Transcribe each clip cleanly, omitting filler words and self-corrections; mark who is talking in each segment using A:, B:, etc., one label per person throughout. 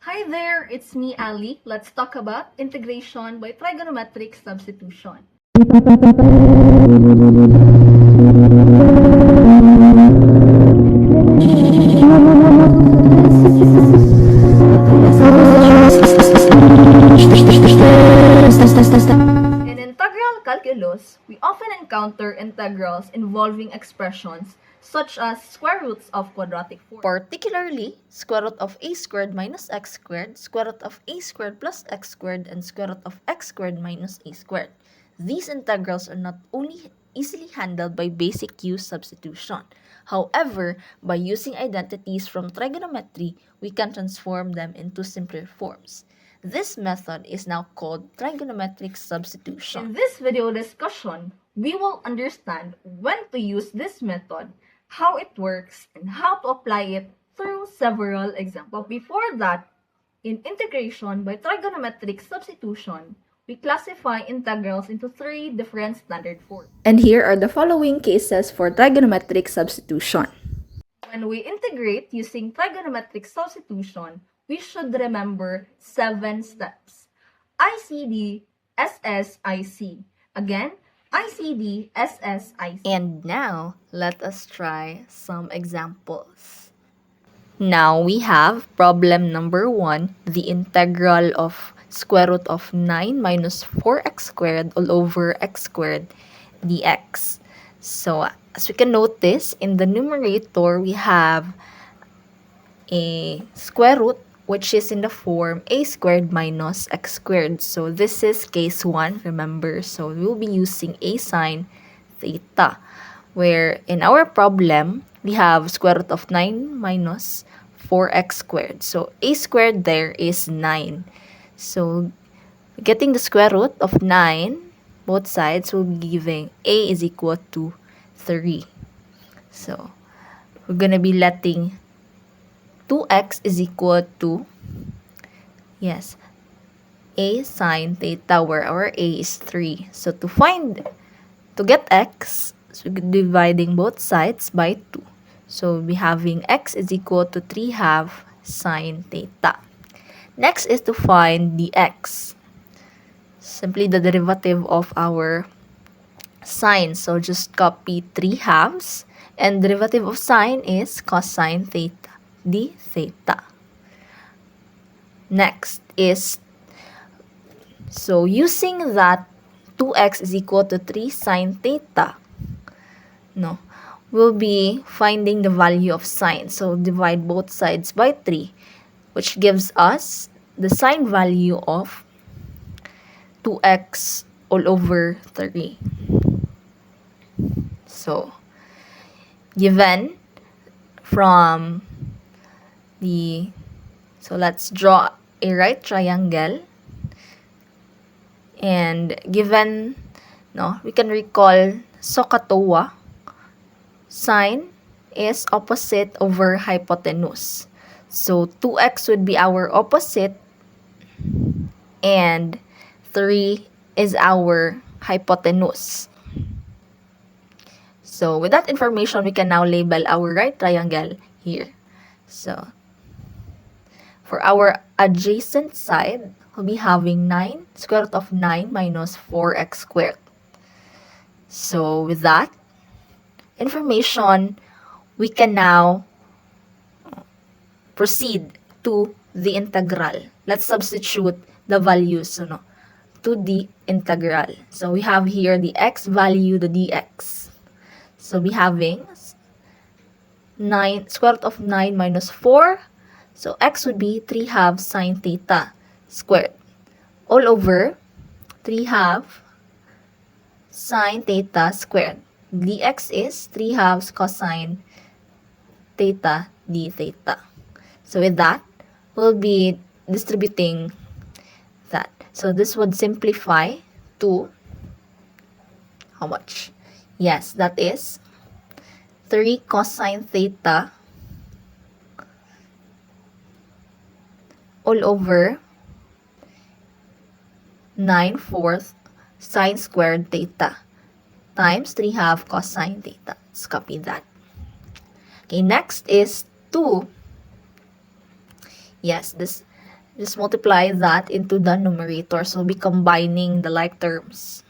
A: Hi there, it's me, Ali. Let's talk about integration by trigonometric substitution. In integral calculus, we often encounter integrals involving expressions such as square roots of quadratic forms.
B: Particularly, square root of a squared minus x squared, square root of a squared plus x squared, and square root of x squared minus a squared. These integrals are not only easily handled by basic use substitution. However, by using identities from trigonometry, we can transform them into simpler forms. This method is now called trigonometric substitution.
A: In this video discussion, we will understand when to use this method, how it works, and how to apply it through several examples. But before that, in integration by trigonometric substitution, we classify integrals into three different standard forms.
B: And here are the following cases for trigonometric substitution.
A: When we integrate using trigonometric substitution, we should remember 7 steps. ICD, SSIC. Again, ICD, SSIC.
B: And now, let us try some examples. Now, we have problem number 1, the integral of square root of 9 minus 4x squared all over x squared dx. So, as we can notice, in the numerator, we have a square root which is in the form a squared minus x squared. So this is case 1, remember. So we will be using a sine theta, where in our problem, we have square root of 9 minus 4x squared. So a squared there is 9. So getting the square root of 9, both sides will be giving a is equal to 3. So we're going to be letting 2x is equal to, a sine theta, where our a is 3. So to get x, so dividing both sides by 2. So we'll be having x is equal to 3/2 sine theta. Next is to find the x. Simply the derivative of our sine. So just copy 3/2, and derivative of sine is cosine theta, d theta. Next is, so using that 2x is equal to 3 sine theta, we'll be finding the value of sine. So divide both sides by 3, which gives us the sine value of 2x all over 3. So, given from the, so let's draw a right triangle, and given, we can recall SOHCAHTOA, sine is opposite over hypotenuse. So 2x would be our opposite, and 3 is our hypotenuse. So with that information, we can now label our right triangle here. So for our adjacent side, we'll be having 9, square root of 9 minus 4x squared. So with that information, we can now proceed to the integral. Let's substitute the values to the integral. So we have here the x value, the dx. So we having 9, square root of 9 minus 4. So x would be 3/2 sine theta squared all over 3/2 sine theta squared. Dx is 3/2 cosine theta d theta. So with that, we'll be distributing that. So this would simplify to how much? Yes, that is 3 cosine theta all over 9/4 sine squared theta times 3/2 cosine theta. Let's copy that. Okay, next is 2. Yes, this just multiply that into the numerator. So we'll be combining the like terms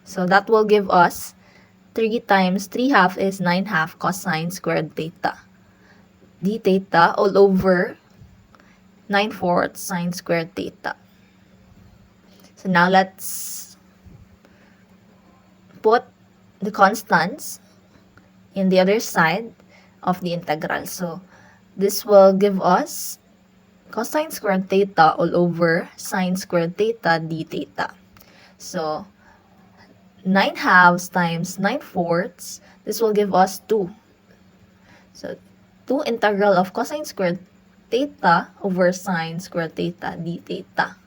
B: so that will give us 3 times 3 half is 9 half cosine squared theta. D theta all over 9/4 sine squared theta. So now let's put the constants in the other side of the integral. So this will give us cosine squared theta all over sine squared theta d theta. So 9 halves times 9/4, this will give us 2. So 2 integral of cosine squared theta over sine squared theta d theta.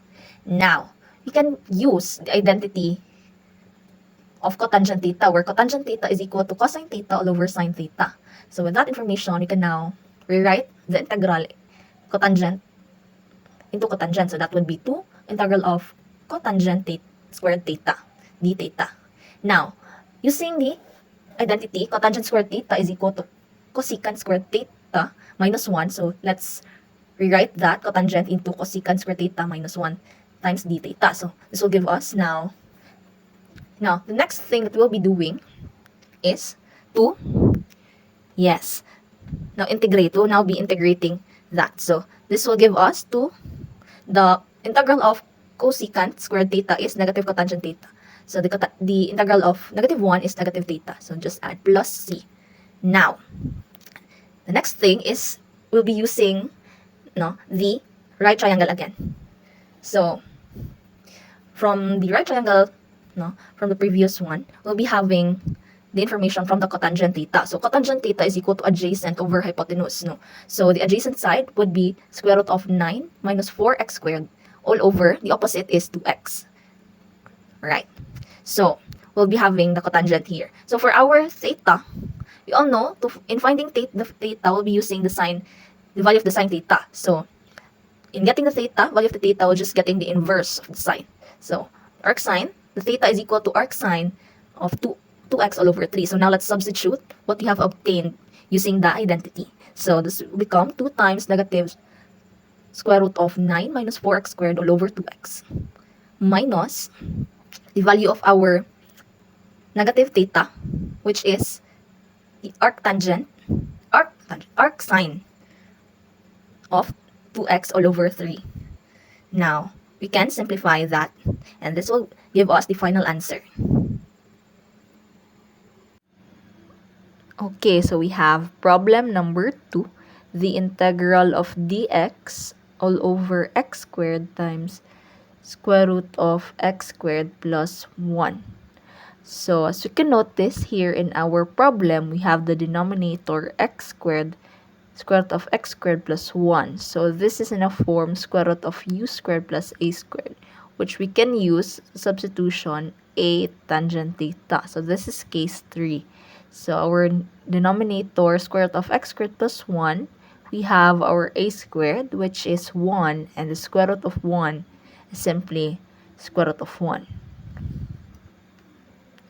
B: Now, we can use the identity of cotangent theta, where cotangent theta is equal to cosine theta all over sine theta. So with that information, we can now rewrite the integral cotangent into cotangent. So that would be 2 integral of cotangent squared theta d theta. Now, using the identity, cotangent squared theta is equal to cosecant squared theta minus 1. So let's rewrite that cotangent into cosecant squared theta minus 1 times d theta. So this will give us now the next thing that we'll be doing is to, now integrate. We'll now be integrating that. So this will give us to the integral of cosecant squared theta is negative cotangent theta. So the integral of negative 1 is negative theta. So just add plus c. Now, the next thing is we'll be using the right triangle again. So from the right triangle, from the previous one, we'll be having the information from the cotangent theta. So cotangent theta is equal to adjacent over hypotenuse. So the adjacent side would be square root of 9 minus 4x squared all over the opposite is 2x. Right. So we'll be having the cotangent here. So for our theta, we all know in finding the theta, we'll be using the value of the sine theta. So in getting the theta, value of the theta, we're just getting the inverse of the sine. So arc sine, the theta is equal to arc sine of 2x all over 3. So now let's substitute what we have obtained using the identity. So this will become 2 times negative square root of 9 minus 4x squared all over 2x minus the value of our negative theta, which is the arc sine of 2x all over 3. Now, we can simplify that, and this will give us the final answer. Okay, so we have problem number 2. The integral of dx all over x squared times square root of x squared plus 1. So as you can notice here in our problem, we have the denominator x squared, square root of x squared plus 1. So this is in a form square root of u squared plus a squared, which we can use substitution a tangent theta. So this is case 3. So our denominator square root of x squared plus 1, we have our a squared, which is 1, and the square root of 1 is simply square root of 1.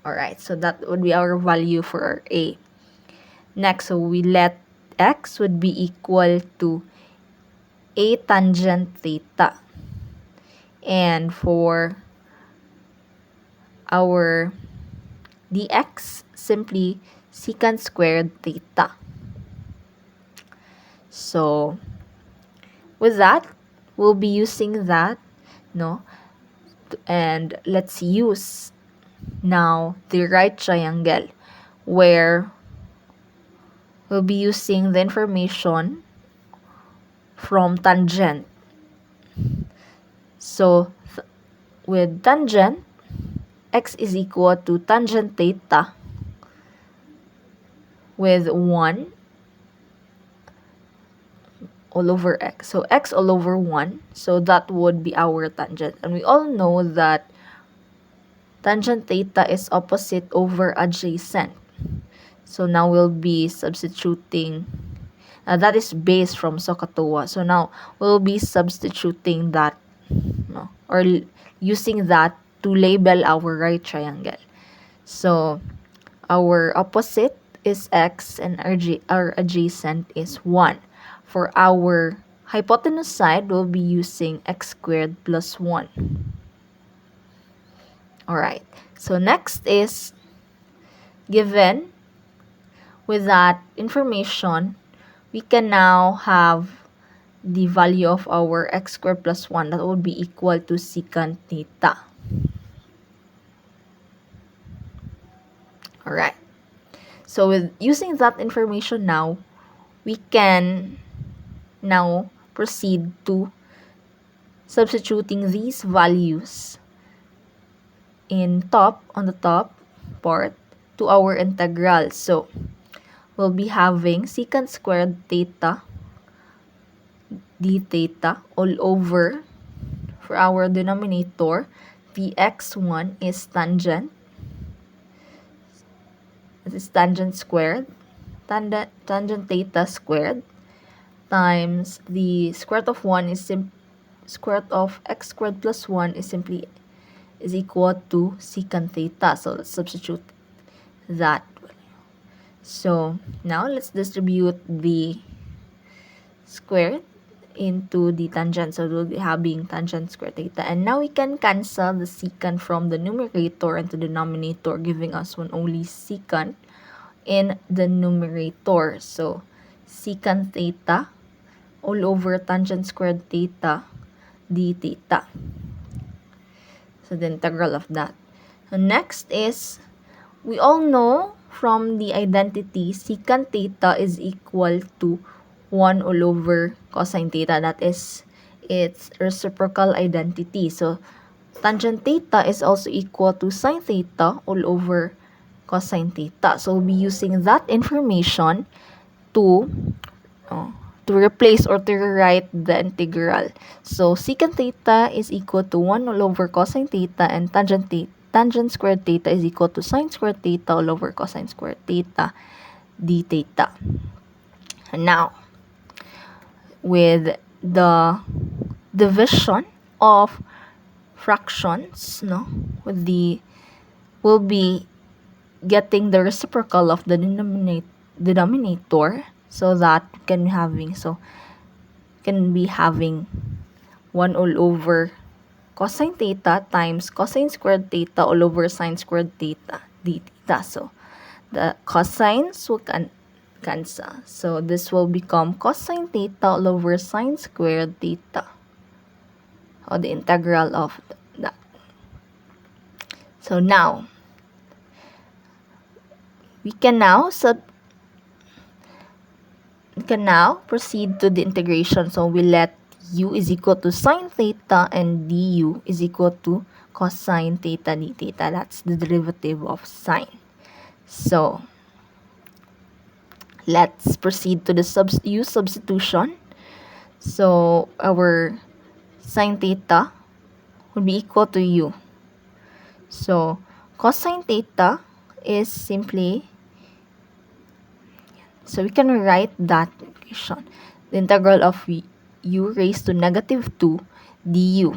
B: Alright, so that would be our value for our a. Next, so we let x would be equal to a tangent theta. And for our dx, simply secant squared theta. So with that, we'll be using that, and let's use now the right triangle, where we'll be using the information from tangent. So with tangent, x is equal to tangent theta with 1 all over x. So x all over 1. So that would be our tangent. And we all know that tangent theta is opposite over adjacent. So now we'll be substituting. That is base from SOHCAHTOA. So now we'll be substituting that, or using that to label our right triangle. So our opposite is x and our adjacent is 1. For our hypotenuse side, we'll be using x squared plus 1. Alright, so next is, given with that information, we can now have the value of our x squared plus 1 that would be equal to secant theta. Alright, so with using that information now, we can now proceed to substituting these values on the top part to our integral. So we'll be having secant squared theta d theta all over, for our denominator, the x1 is tangent. This is tangent squared, tangent theta squared, times the square root of 1 is square root of x squared plus 1 is equal to secant theta. So let's substitute that. So now let's distribute the square into the tangent. So we'll be having tangent square theta. And now we can cancel the secant from the numerator and the denominator, giving us one only secant in the numerator. So secant theta all over tangent squared theta d theta. So the integral of that. So next is, we all know from the identity, secant theta is equal to 1 all over cosine theta. That is its reciprocal identity. So tangent theta is also equal to sine theta all over cosine theta. So we'll be using that information to replace or to rewrite the integral. So secant theta is equal to 1 all over cosine theta, and tangent squared theta is equal to sine squared theta all over cosine squared theta d theta. And now, with the division of fractions, we'll be getting the reciprocal of the denominator, so that can be having 1 all over cosine theta times cosine squared theta all over sine squared theta d theta. So the cosines will cancel. So this will become cosine theta all over sine squared theta, or the integral of that. So now we can now proceed to the integration. So we let u is equal to sine theta and du is equal to cosine theta d theta. That's the derivative of sine. So let's proceed to the u substitution. So our sine theta would be equal to u. So cosine theta is simply, so we can write that equation, the integral of u raised to negative 2 du.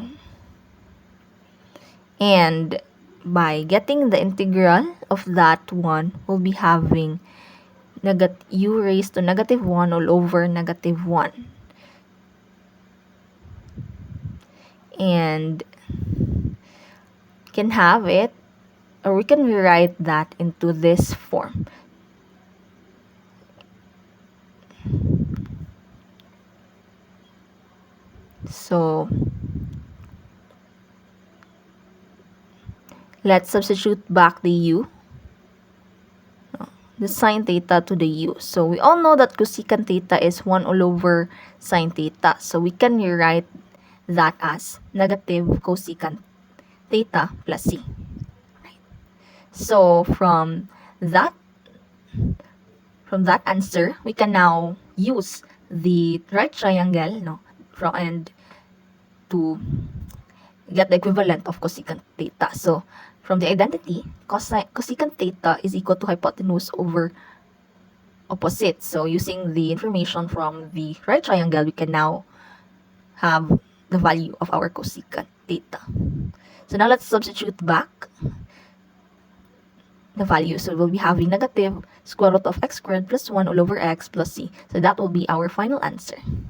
B: And by getting the integral of that one, we'll be having u raised to negative 1 all over negative 1. And can have it, or we can rewrite that into this form. So let's substitute back the u, the sine theta to the u. So we all know that cosecant theta is 1 all over sine theta. So we can rewrite that as negative cosecant theta plus c. Right. So from that answer, we can now use the right triangle, and to get the equivalent of cosecant theta. So from the identity, cosecant theta is equal to hypotenuse over opposite. So using the information from the right triangle, we can now have the value of our cosecant theta. So now let's substitute back the value. So we'll be having negative square root of x squared plus 1 all over x plus c. So that will be our final answer. You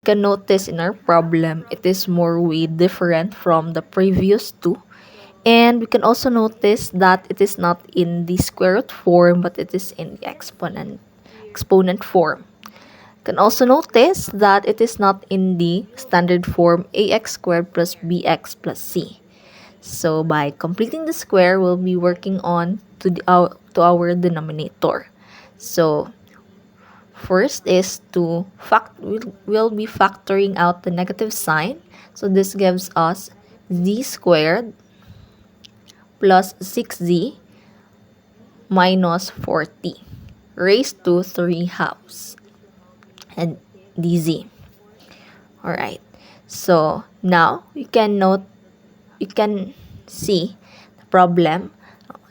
B: can notice in our problem, it is more way different from the previous two. And we can also notice that it is not in the square root form, but it is in the exponent form. You can also notice that it is not in the standard form ax squared plus bx plus c. So by completing the square, we'll be working on to our denominator. So first is we'll be factoring out the negative sign. So this gives us z squared plus 6z minus 40 raised to 3 halves and dz. Alright, so now you can see the problem.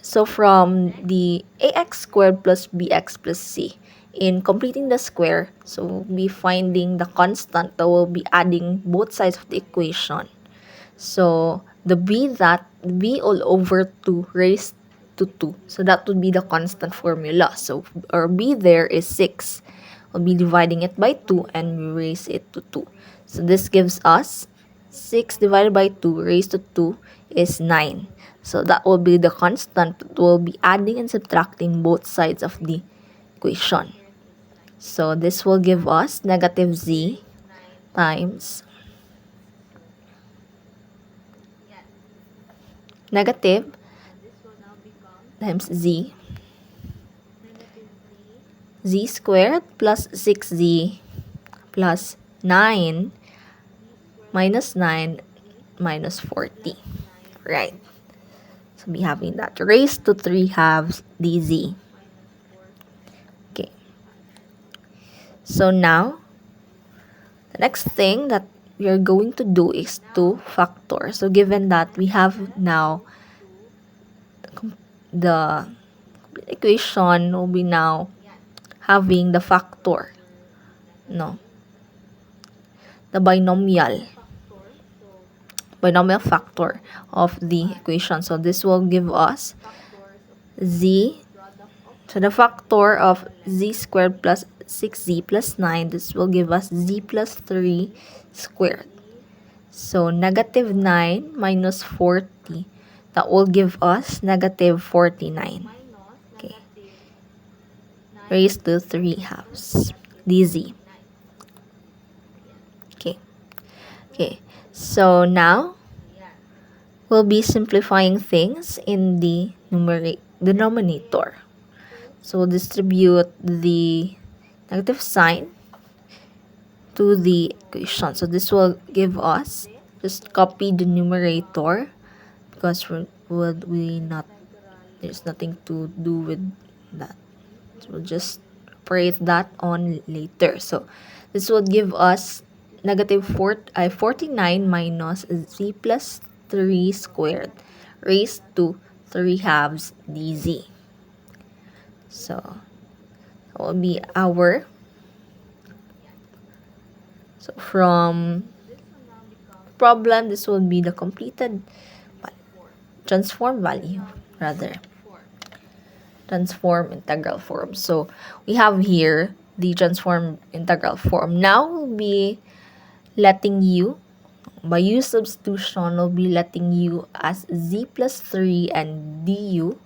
B: So from the ax squared plus bx plus c, in completing the square, so we'll be finding the constant that will be adding both sides of the equation. So the b all over 2 raised to 2. So that would be the constant formula. So our b there is 6. We'll be dividing it by 2 and we raise it to 2. So this gives us 6 divided by 2 raised to 2 is 9. So that will be the constant that will be adding and subtracting both sides of the equation. So this will give us negative z times negative times z squared plus 6z plus 9 minus 9 minus 40. Right. So be having that raised to 3 halves dz. Okay. So now, the next thing that we are going to do is to factor. So given that we have now the equation will be now having the factor, no, the binomial factor of the equation. So this will give us z, so the factor of z squared plus 6z plus 9, this will give us z plus 3 squared. So negative 9 minus 40, that will give us negative 49. Okay. Raised to 3 halves dz. Okay, so now we'll be simplifying things in the denominator. So we'll distribute the negative sign to the equation. So this will give us, just copy the numerator because there's nothing to do with that. So we'll just operate that on later. So this will give us negative 49 minus z plus 3 squared raised to 3 halves dz. So that will be our, so from problem, this will be the completed transform integral form. So we have here the transform integral form. Now we'll be letting you, by u substitution, we'll be letting u as z plus 3 and du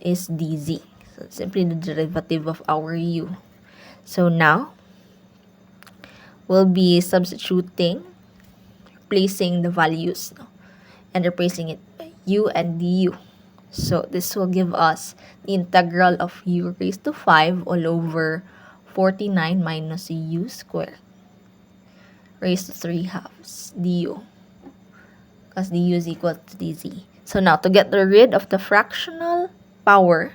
B: is dz. So simply the derivative of our u. So now we'll be substituting, replacing the values, and replacing it by u and du. So this will give us the integral of u raised to 5 all over 49 minus u squared raised to 3 halves du, because du is equal to dz. So now to get rid of the fractional power,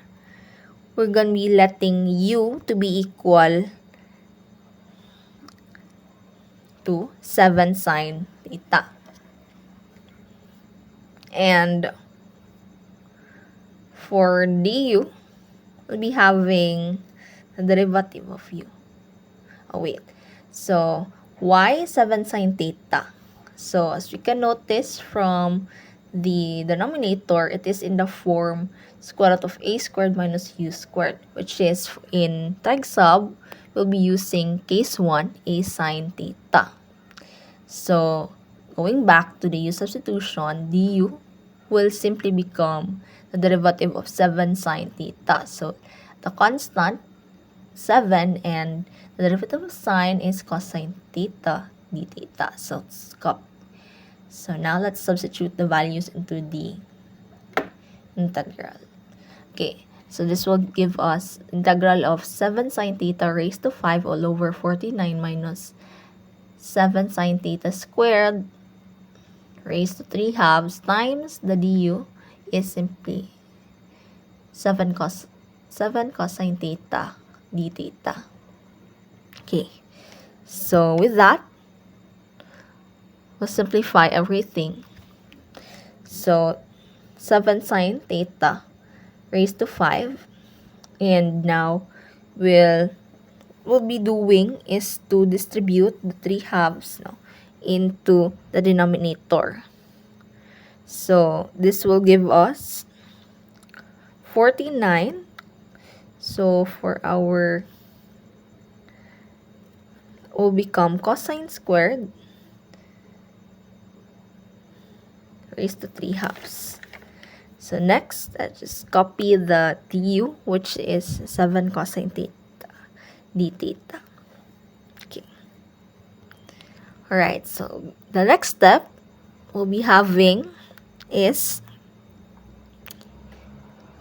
B: we're going to be letting u to be equal to 7 sine theta. And for du, we'll be having the derivative of u. Oh, wait. So, y 7 sine theta. So, as we can notice from the denominator, it is in the form square root of a squared minus u squared, which is in trig sub, we'll be using case 1, a sine theta. So, going back to the u substitution, du will simply become the derivative of 7 sine theta. So, the constant 7 and the derivative of sine is cosine theta d theta. So, let's copy. So, now let's substitute the values into the integral. Okay, so this will give us integral of 7 sine theta raised to 5 all over 49 minus 7 sine theta squared raised to 3 halves times the du is simply 7 cosine theta d theta. Okay, so with that, we'll simplify everything. So 7 sine theta raised to 5, and now we'll be doing is to distribute the 3 halves into the denominator. So this will give us 49. So for our will become cosine squared raised to 3 halves. So next, let's just copy the du, which is 7 cosine theta d theta. Okay. Alright, so the next step we'll be having is,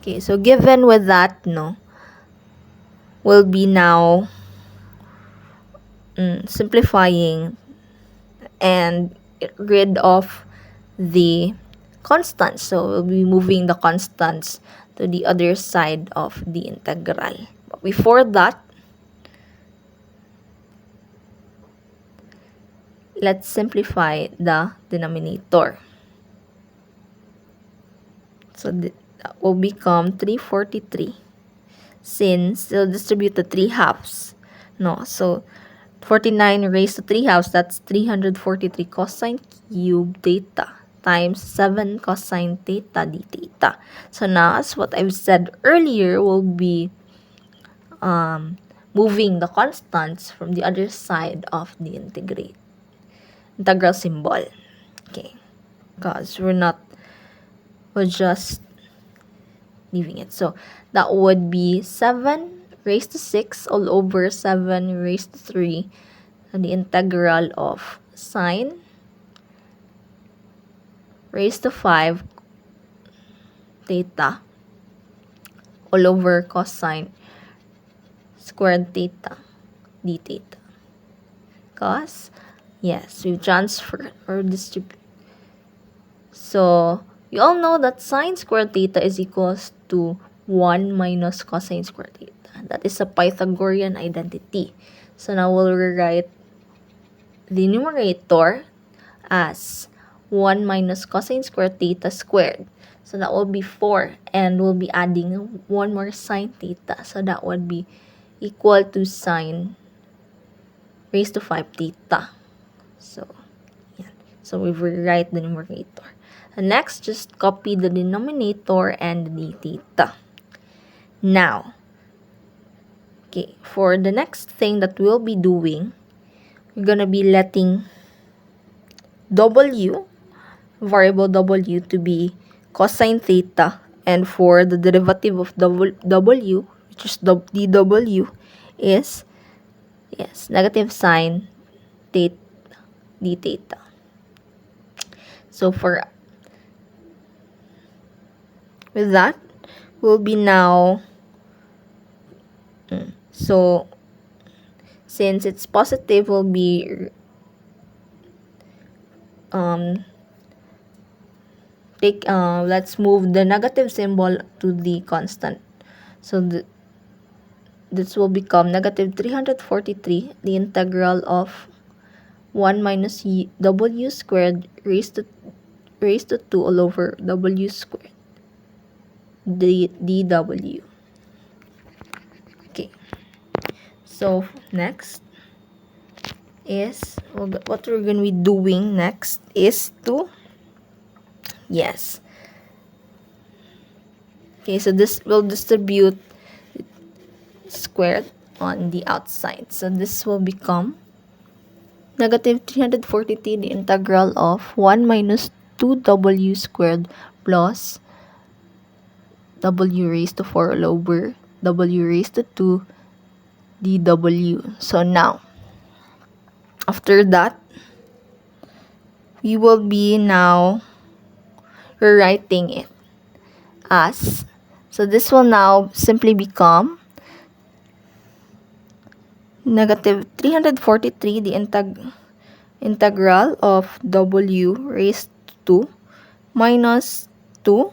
B: okay, so given with that, we'll be now simplifying and get rid of the constants. So we'll be moving the constants to the other side of the integral. But before that, let's simplify the denominator. So that will become 343 since they'll distribute the 3 halves. So 49 raised to 3 halves, that's 343 cosine cube theta times 7 cosine theta d theta. So now, as what I've said earlier, we'll be moving the constants from the other side of the integral symbol. Okay, because we're just leaving it. So that would be 7 raised to 6 all over 7 raised to 3, and the integral of sine raised to 5 theta all over cosine squared theta d theta. Because, yes, we've transferred or distributed. So, you all know that sine squared theta is equals to 1 minus cosine squared theta. That is a Pythagorean identity. So, now we'll rewrite the numerator as 1 minus cosine squared theta squared. So, that will be 4. And we'll be adding 1 more sine theta. So, that would be equal to sine raised to 5 theta. So, yeah. So, we rewrite the numerator. And next, just copy the denominator and the theta. Now, okay, for the next thing that we'll be doing, we're gonna be letting w, variable w, to be cosine theta, and for the derivative of w, which is dw, is, yes, negative sine theta d theta. So with that, we'll be now, so since it's positive, we'll be let's move the negative symbol to the constant. So this will become negative 343, the integral of 1 minus w squared raised to 2 all over w squared dw. Okay, so next is, what we're going to be doing next is to Yes. Okay, so this will distribute squared on the outside. So this will become negative 343, the integral of 1 minus 2w squared plus w raised to 4 all over w raised to 2 dw. So now, after that, we will be now rewriting it as, so this will now simply become negative 343, the integral of w raised to 2 minus 2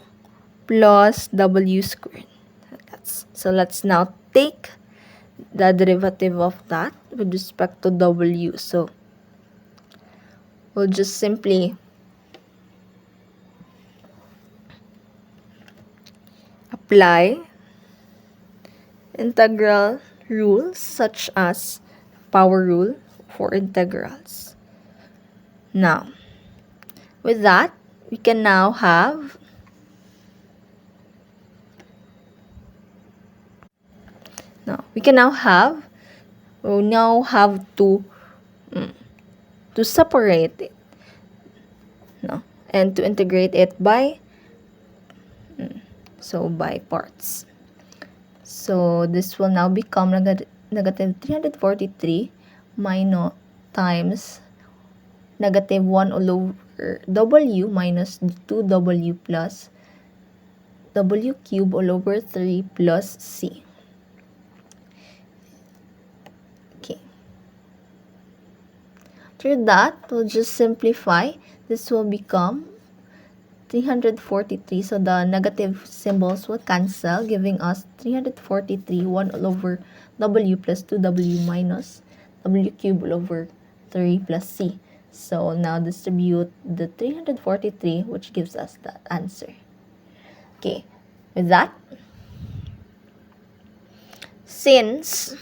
B: plus w squared. So let's now take the derivative of that with respect to w. So we'll just simply apply integral rules such as power rule for integrals. Now, with that, we can now have we now have to separate it, and to integrate it by by parts. So this will now become negative 343 minus times negative 1 all over w minus 2w plus w cube all over 3 plus c. Okay. After that, we'll just simplify. This will become 343. So the negative symbols will cancel, giving us 343 1 all over w plus 2w minus w cube all over 3 plus c. So now distribute the 343, which gives us that answer. Okay, with that, since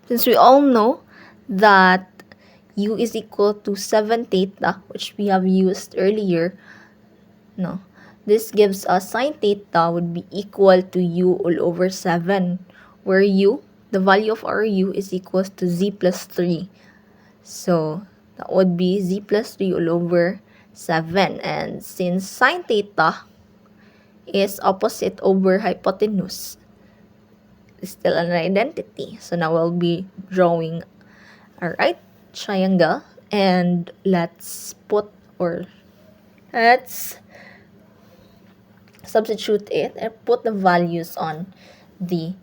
B: we all know that u is equal to 7 theta, which we have used earlier, this gives us sine theta would be equal to u all over 7, where u, the value of our u, is equal to z plus 3. So that would be z plus 3 all over 7. And since sine theta is opposite over hypotenuse, it's still an identity. So now we'll be drawing a right triangle, and let's substitute it and put the values on the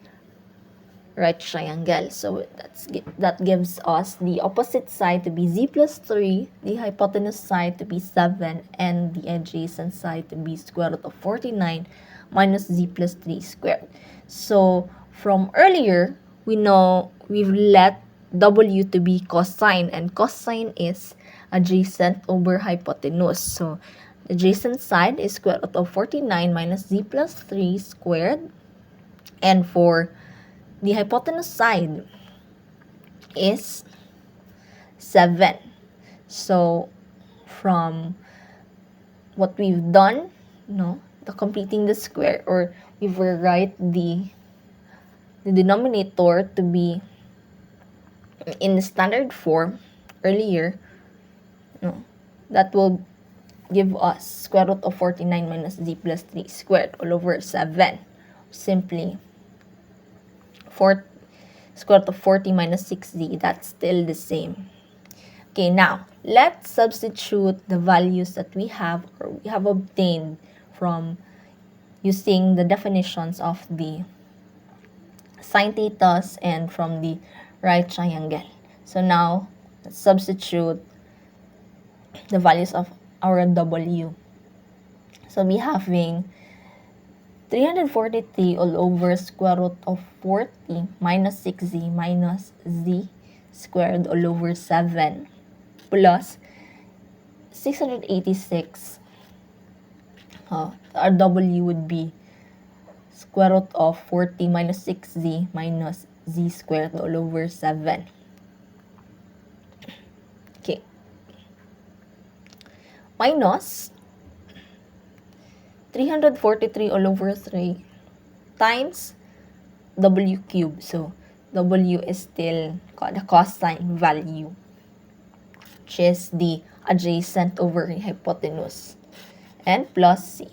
B: right triangle. So that gives us the opposite side to be z plus 3, the hypotenuse side to be 7, and the adjacent side to be square root of 49 minus z plus 3 squared. So from earlier, we know we've let w to be cosine, and cosine is adjacent over hypotenuse. So the adjacent side is square root of 49 minus z plus 3 squared, and for the hypotenuse side is 7. So from what we've done, the completing the square, or we will write the denominator to be in the standard form earlier, that will give us square root of 49 minus z plus 3 squared all over 7. Simply square root of 40 minus 6z, that's still the same. Okay, now let's substitute the values that we have obtained from using the definitions of the sine thetas and from the right triangle. So now let's substitute the values of our w. So we having 343 all over square root of 40 minus 6z minus z squared all over 7 plus 686. Our w would be square root of 40 minus 6z minus z squared all over 7. Okay. Minus 343 all over 3 times w cubed. So, w is still the cosine value, which is the adjacent over hypotenuse, and plus c.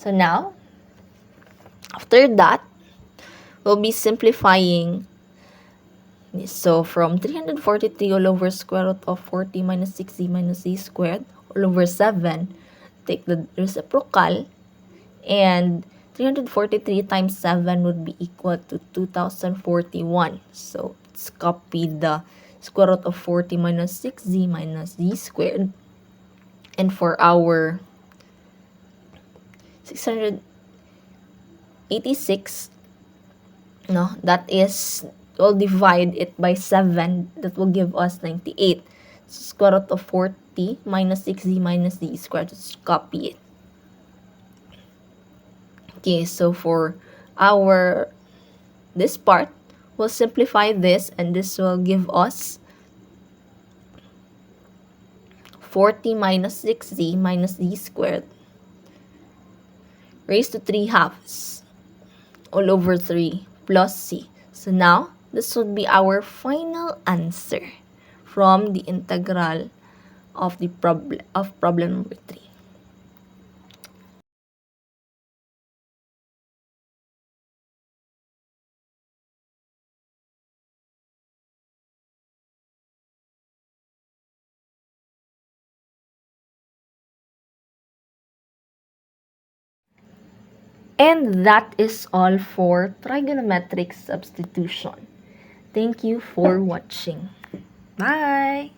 B: So now, after that, we'll be simplifying. So from 343 all over square root of 40 minus 6z minus z squared all over 7, take the reciprocal, and 343 times 7 would be equal to 2041. So let's copy the square root of 40 minus 6z minus z squared. And for our 686, that is, we'll divide it by 7. That will give us 98. So square root of 40 minus 6z minus z squared. Just copy it. Okay, so for this part, we'll simplify this, and this will give us 40 minus 6z minus z squared raised to 3 halves all over 3 plus c. So now, this would be our final answer from the integral of the problem number 3. And that is all for trigonometric substitution. Thank you for watching. Bye!